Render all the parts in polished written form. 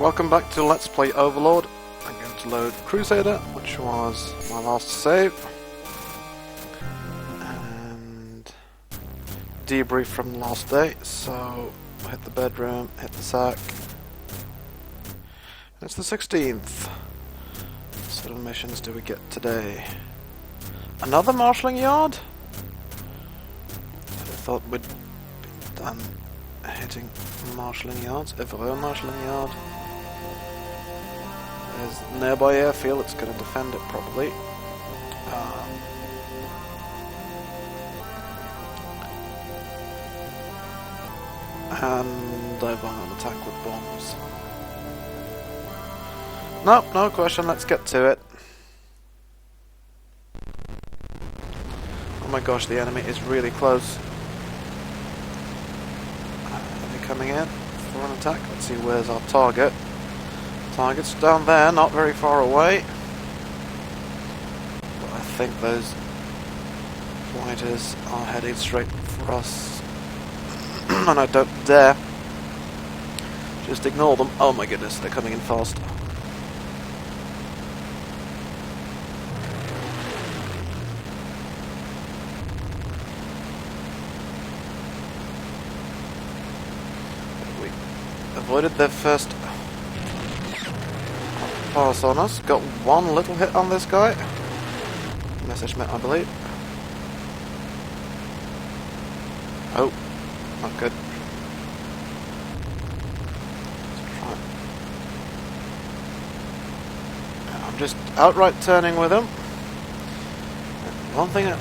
Welcome back to Let's Play Overlord. I'm going to load Crusader, which was my last save, and debrief from the last day. So, hit the bedroom, hit the sack. And it's the 16th. What sort of missions do we get today? Another marshalling yard? I thought we'd be done hitting marshalling yards. Overlord marshalling yard. There's a nearby airfield, it's going to defend it probably. And I've on an attack with bombs. Nope, no question, let's get to it. Oh my gosh, the enemy is really close. Are they coming in for an attack? Let's see, where's our target? Target's down there, not very far away. But I think those fighters are heading straight for us. And I don't dare just ignore them. Oh my goodness, they're coming in fast. We avoided their first pass on us. Got one little hit on this guy. Message met, I believe. Oh, not good. I'm just outright turning with him. One thing that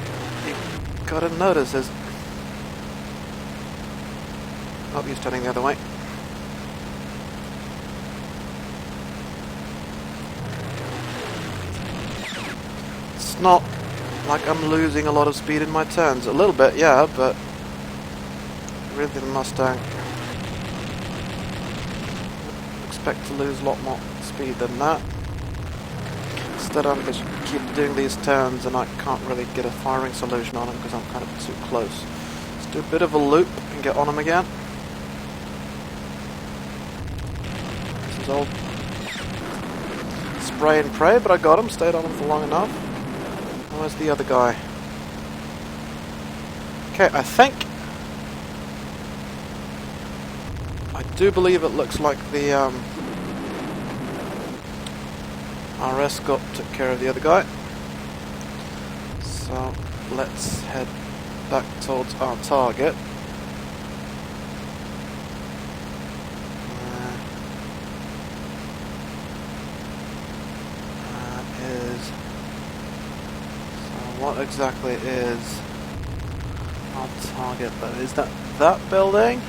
you gotta notice is... oh, he's turning the other way. It's not like I'm losing a lot of speed in my turns. A little bit, yeah, but really the Mustang expect to lose a lot more speed than that. Instead I'm just keep doing these turns and I can't really get a firing solution on him because I'm kind of too close. Let's do a bit of a loop and get on him again. This is all spray and pray, but I got him, stayed on him for long enough. Where's the other guy? Okay, I think... I do believe it looks like the our escort took care of the other guy. So let's head back towards our target. What exactly is our target though? Is that building?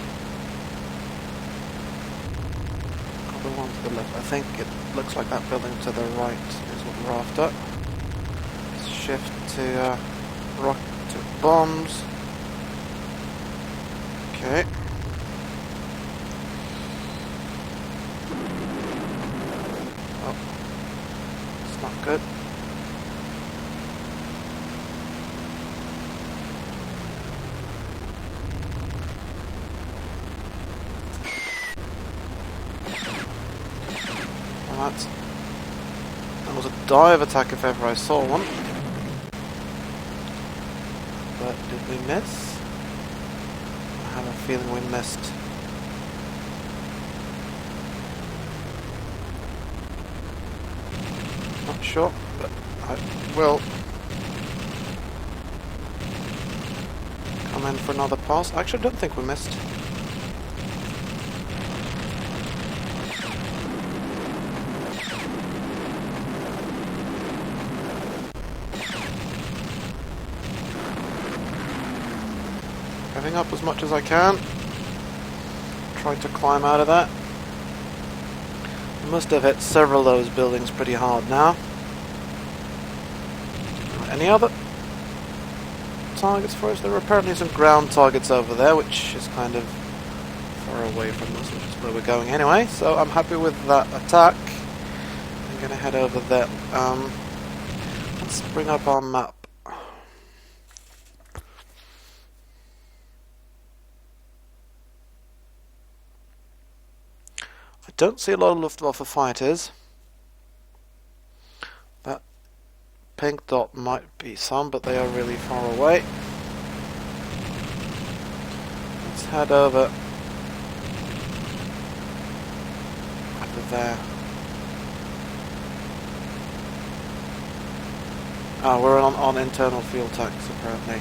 Or the one to the left? I think it looks like that building to the right is what we're after. Let's shift to bombs. Okay. Oh, it's not good. That was a dive attack if ever I saw one. But did we miss? I have a feeling we missed. Not sure, but I will come in for another pass. Actually, I don't think we missed. Revving up as much as I can. Try to climb out of that. I must have hit several of those buildings pretty hard now. Any other targets for us? There are apparently some ground targets over there, which is kind of far away from us, which is where we're going anyway. So I'm happy with that attack. I'm going to head over there. Let's bring up our map. I don't see a lot of Luftwaffe fighters. That pink dot might be some, but they are really far away. Let's head over there. Ah, we're on internal fuel tanks apparently.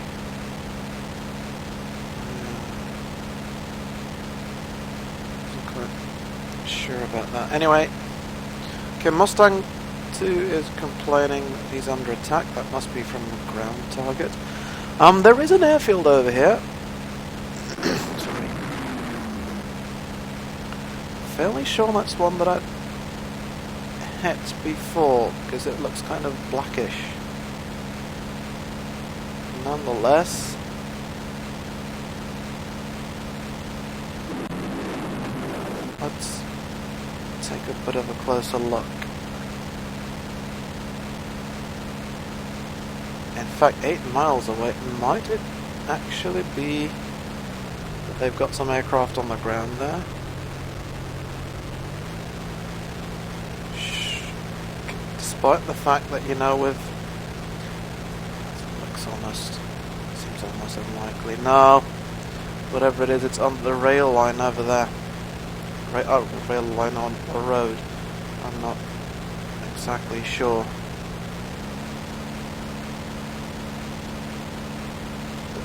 Wasn't quite sure about that. Anyway, okay, Mustang 2 is complaining that he's under attack. That must be from a ground target. There is an airfield over here. Sorry. Fairly sure that's one that I hit before, because it looks kind of blackish. Nonetheless, let's take a bit of a closer look. In fact, 8 miles away, might it actually be that they've got some aircraft on the ground there? Despite the fact that, you know, seems almost unlikely. No, whatever it is, it's on the rail line over there. Rail line on a road. I'm not exactly sure.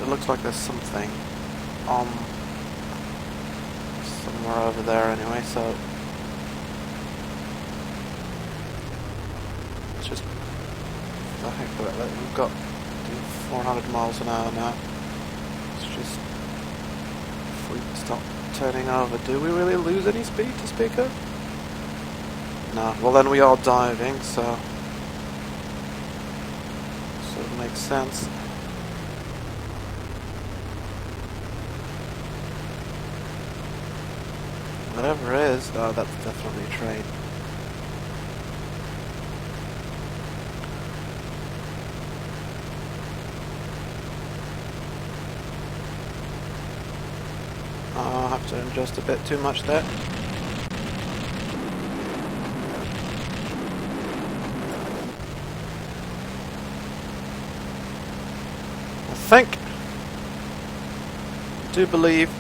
It looks like there's something on somewhere over there anyway, so let's just the heck of it. We've got 400 miles an hour now. Let's just, if we stop turning over, do we really lose any speed to speak of? No, well then we are diving, so sort of makes sense. Whatever it is, oh, that's definitely a train. I'll have to adjust a bit too much there. I do believe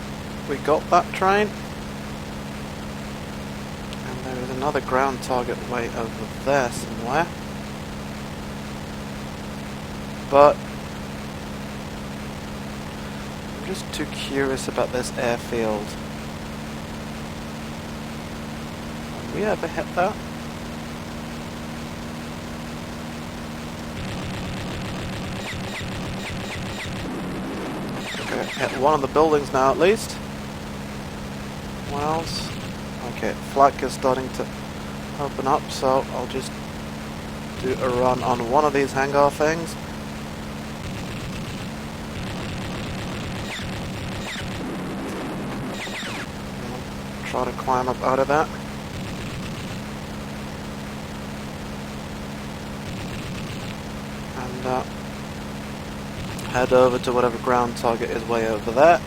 we got that train. And there is another ground target way over there somewhere. But I'm just too curious about this airfield. Have we ever hit that? Okay, hit one of the buildings now at least. Wells. Okay, flak is starting to open up, so I'll just do a run on one of these hangar things. Try to climb up out of that. And head over to whatever ground target is way over there.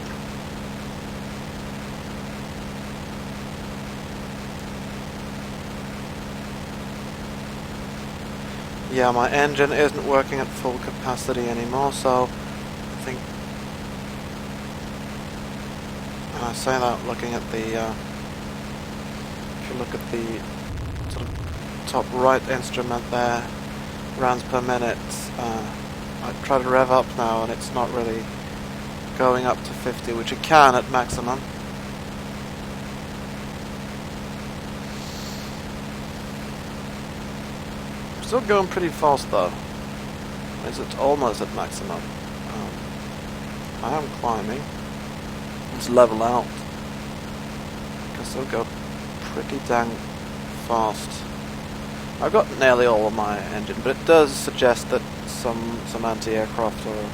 Yeah, my engine isn't working at full capacity anymore, so I think, and I say that looking at the, if you look at the sort of top right instrument there, rounds per minute, I try to rev up now and it's not really going up to 50, which it can at maximum. Still going pretty fast though. Is it almost at maximum? I am climbing. Let's level out. I can still go pretty dang fast. I've got nearly all of my engine, but it does suggest that some anti-aircraft or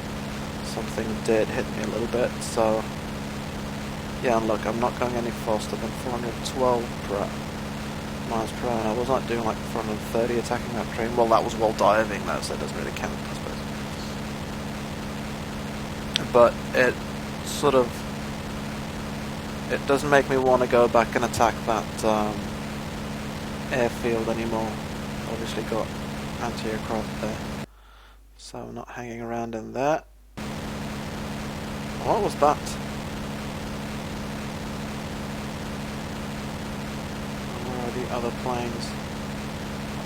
something did hit me a little bit. So yeah, and look, I'm not going any faster than 412 miles per hour. I was not doing like 430 attacking that train. Well, that was while diving though, so it doesn't really count, I suppose. But it sort of, it doesn't make me want to go back and attack that airfield anymore. Obviously got anti-aircraft there, so I'm not hanging around in there. What was that? Where are the other planes?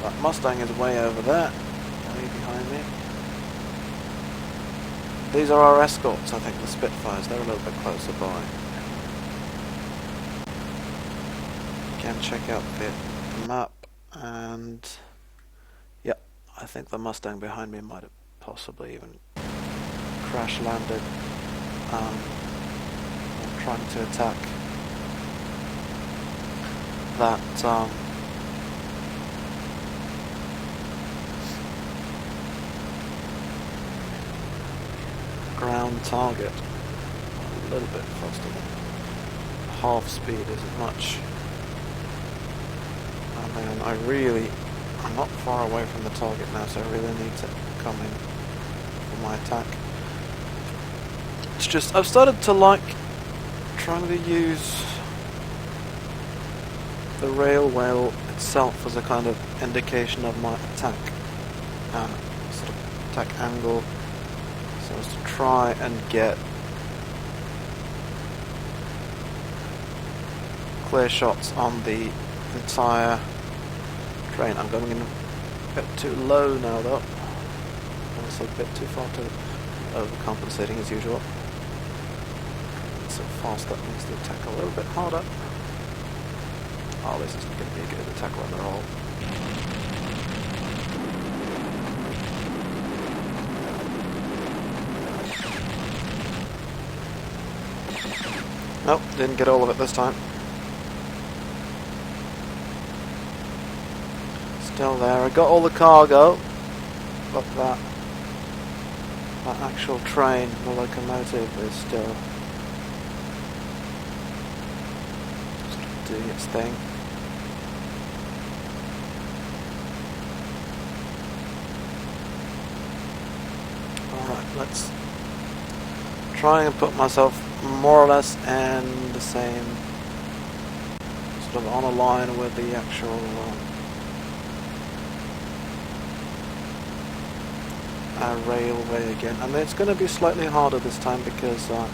That Mustang is way over there, way behind me. These are our escorts, I think, the Spitfires. They're a little bit closer by. Can check out the map, and yep, I think the Mustang behind me might have possibly even crash landed. I'm trying to attack that ground target a little bit faster than half speed isn't much. And then I'm not far away from the target now, so I really need to come in for my attack. It's just, I've started to like trying to use the rail wheel itself as a kind of indication of my attack, sort of attack angle, so as to try and get clear shots on the entire train. I'm going in a bit too low now though, also a bit too far to overcompensating as usual. So fast that makes the attack a little bit harder. Oh, this isn't going to be a good attack on the roll. Nope, didn't get all of it this time. Still there. I got all the cargo, but that actual train, the locomotive, is still sort of doing its thing. Alright, let's try and put myself more or less in the same, sort of on a line with the actual railway again. And it's going to be slightly harder this time because I'm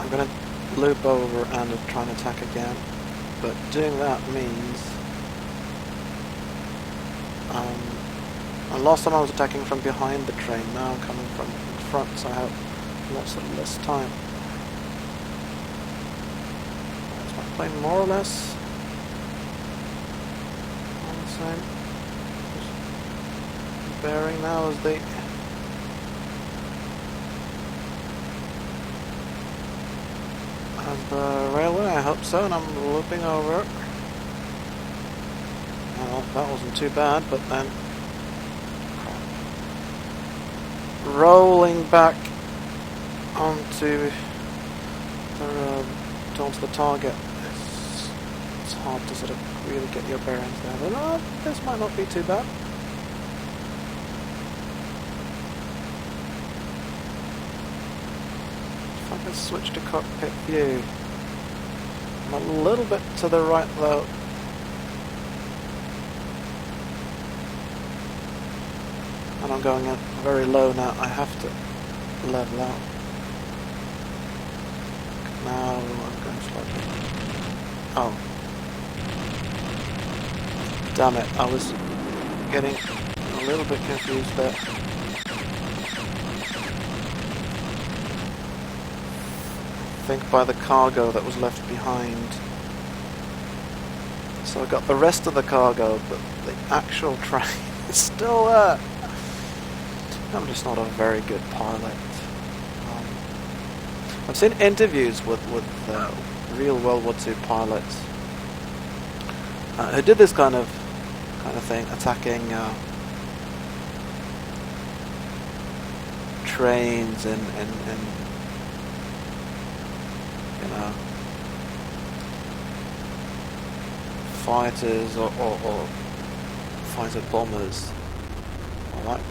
going to loop over and try and attack again. But doing that means and last time I was attacking from behind the train, now I'm coming from in front, so I have lots of less time. Is my plane more or less on the same bearing now as the railway? I hope so, and I'm looping over. Well, that wasn't too bad, but then rolling back onto towards the target. It's hard to sort of really get your bearings there, but this might not be too bad. If I can switch to cockpit view, I'm a little bit to the right though. And I'm going in very low now. I have to level out. Now I'm going slightly. Oh. Damn it, I was getting a little bit confused there. I think by the cargo that was left behind. So I got the rest of the cargo, but the actual train is still there. I'm just not a very good pilot. I've seen interviews with real World War II pilots who did this kind of thing, attacking trains and you know, fighters or fighter bombers. All that.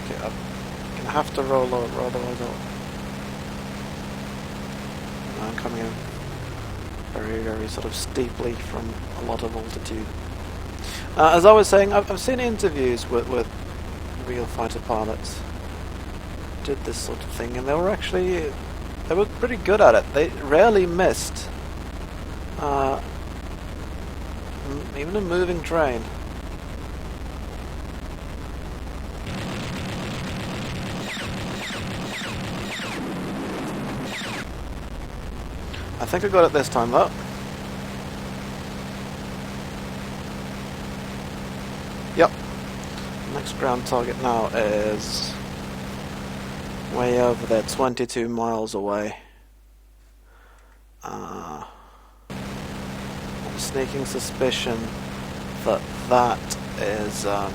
Okay, I'm gonna have to roll over, otherwise I'm coming in very sort of steeply from a lot of altitude. As I was saying, I've seen interviews with real fighter pilots did this sort of thing, and they were pretty good at it. They rarely missed, even a moving train. I think I got it this time though. Yep. Next ground target now is way over there, 22 miles away. I have a sneaking suspicion that is, let's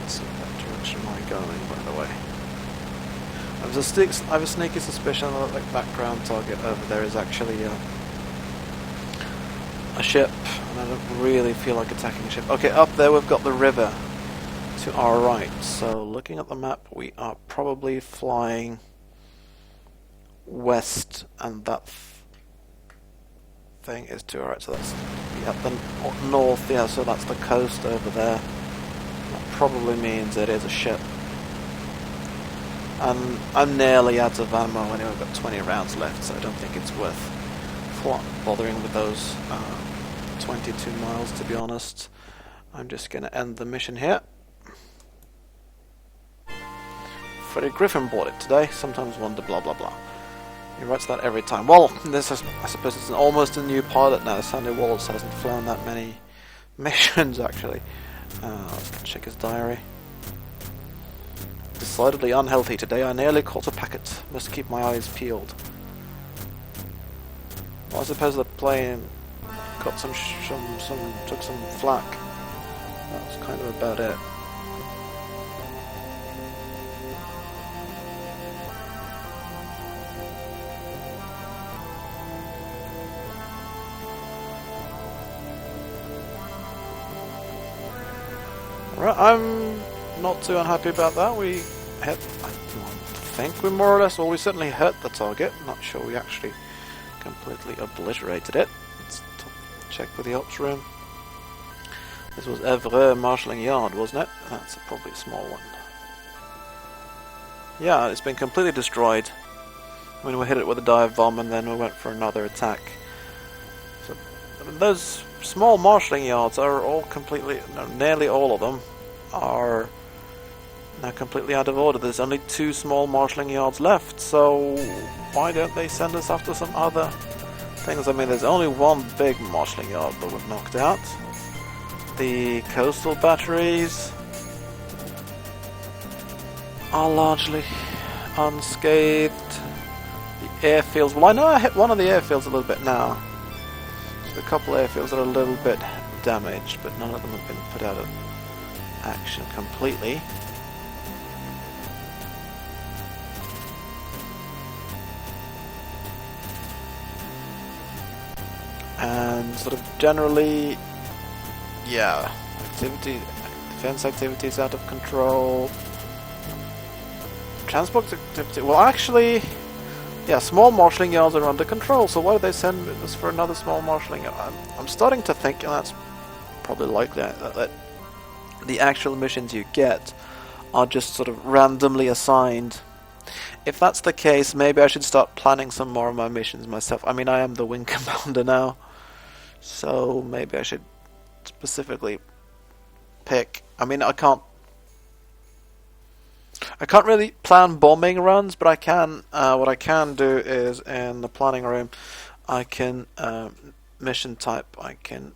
see, what direction am I going, by the way? I have a sneaky suspicion that the background target over there is actually a ship, and I don't really feel like attacking a ship. Okay, up there we've got the river to our right, so looking at the map we are probably flying west, and that thing is to our right, so that's the north, yeah, so that's the coast over there. That probably means it is a ship. And I'm nearly out of ammo anyway, I've got 20 rounds left, so I don't think it's worth bothering with those 22 miles, to be honest. I'm just going to end the mission here. Freddie Griffin bought it today, sometimes wonder blah blah blah. He writes that every time. Well, this is, I suppose it's almost a new pilot now. Sandy Wallace hasn't flown that many missions actually. Let's check his diary. Decidedly unhealthy today. I nearly caught a packet. Must keep my eyes peeled. Well, I suppose the plane got took some flak. That was kind of about it. Right, I'm not too unhappy about that. We hit, I think we more or less, well, we certainly hit the target. I'm not sure we actually completely obliterated it. Let's check with the ops room. This was Evreux Marshalling Yard, wasn't it? That's probably a small one. Yeah, it's been completely destroyed. When we hit it with a dive bomb, and then we went for another attack. So those small marshalling yards are all completely, no, nearly all of them are now completely out of order. There's only 2 small marshalling yards left, so why don't they send us after some other things? I mean, there's only one big marshalling yard that we've knocked out. The coastal batteries are largely unscathed. The airfields, well, I know I hit one of the airfields a little bit now. A couple of airfields are a little bit damaged, but none of them have been put out of action completely. And sort of generally, yeah, defense activity is out of control. Transport activity, well actually, yeah, small marshalling yards are under control, so why do they send us for another small marshalling yard? I'm starting to think, and that's probably likely, that the actual missions you get are just sort of randomly assigned. If that's the case, maybe I should start planning some more of my missions myself. I mean, I am the wing commander now, so maybe I should specifically pick. I mean, I can't really plan bombing runs, but I can. What I can do is in the planning room, I can mission type. I can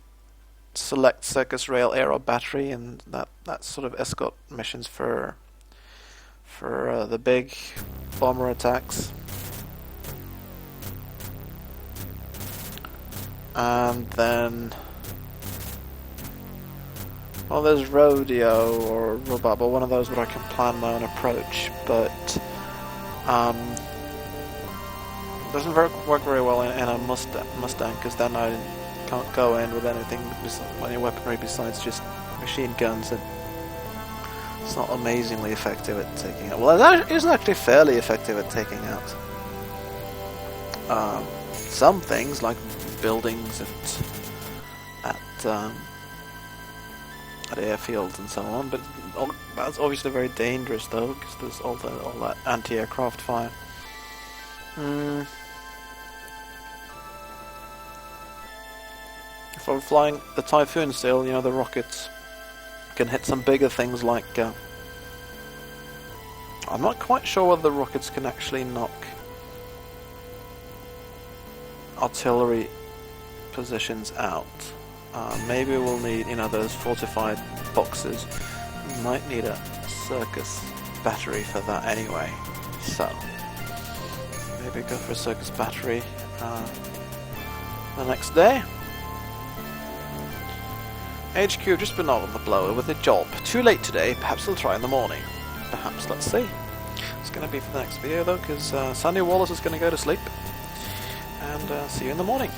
select Circus Rail Aero Battery, and that's sort of escort missions for the big bomber attacks. And then, well, there's Rodeo or Robot, but one of those where I can plan my own approach, but doesn't work very well in a Mustang, because then I can't go in with anything, any weaponry besides just machine guns, and It's not amazingly effective at taking out. Well, it is actually fairly effective at taking out some things like buildings at airfields and so on. But that's obviously very dangerous though, because there's all that anti-aircraft fire. If I'm flying the Typhoon still, you know, the rockets can hit some bigger things like... I'm not quite sure whether the rockets can actually knock artillery positions out. Maybe we'll need, you know, those fortified boxes. We might need a circus battery for that anyway. So, maybe go for a circus battery the next day. HQ just been on the blower with a job. Too late today, perhaps we'll try in the morning. Perhaps, let's see. It's going to be for the next video though, because Sandy Wallace is going to go to sleep. And see you in the morning.